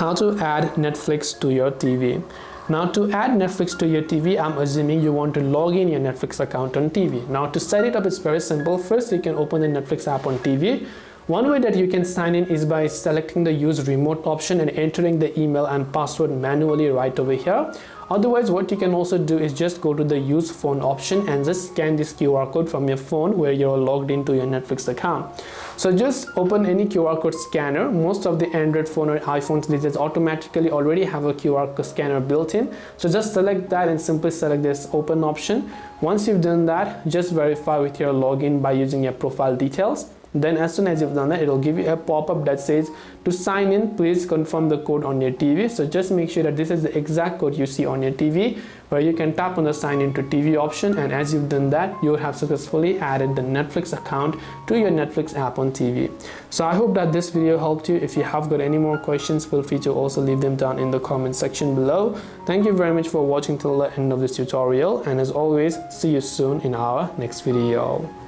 how to add Netflix to your TV. Now to add Netflix to your TV, I'm assuming you want to log in your Netflix account on TV. Now to set it up, it's very simple. First, you can open the Netflix app on TV. One way that you can sign in is by selecting the use remote option and entering the email and password manually right over here. Otherwise, what you can also do is just go to the use phone option and just scan this QR code from your phone where you're logged into your Netflix account. So just open any QR code scanner. Most of the Android phone or iPhones these days automatically already have a QR code scanner built in. So just select that and simply select this open option. Once you've done that, just verify with your login by using your profile details. Then as soon as you've done that, it will give you a pop-up that says to sign in, please confirm the code on your TV. So just make sure that this is the exact code you see on your TV, where you can tap on the sign into TV option, and as you've done that, you have successfully added the Netflix account to your Netflix app on TV. So I hope that this video helped you. If you have got any more questions, feel free to also leave them down in the comment section below. Thank you very much for watching till the end of this tutorial, and as always, see you soon in our next video.